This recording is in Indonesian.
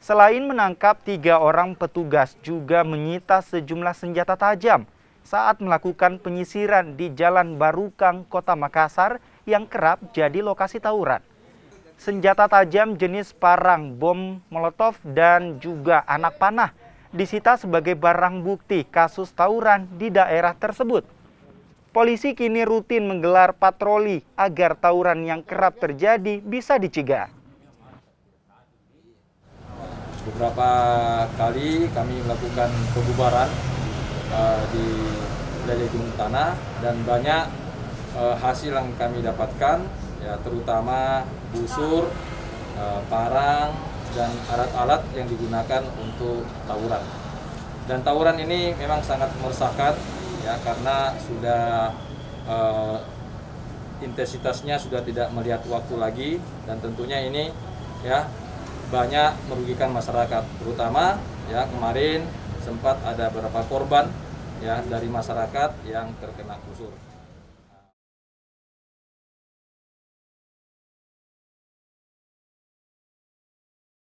Selain menangkap 3 orang petugas juga menyita sejumlah senjata tajam saat melakukan penyisiran di Jalan Barukang, Kota Makassar yang kerap jadi lokasi tawuran. Senjata tajam jenis parang, bom molotov, dan juga anak panah disita sebagai barang bukti kasus tawuran di daerah tersebut. Polisi kini rutin menggelar patroli agar tawuran yang kerap terjadi bisa dicegah. Beberapa kali kami melakukan pembubaran di wilayah Gunung Tanah dan banyak hasil yang kami dapatkan, ya terutama busur, parang, dan alat-alat yang digunakan untuk tawuran. Dan tawuran ini memang sangat meresahkan, ya karena sudah intensitasnya sudah tidak melihat waktu lagi, dan tentunya ini ya banyak merugikan masyarakat, terutama ya kemarin sempat ada beberapa korban ya dari masyarakat yang terkena busur.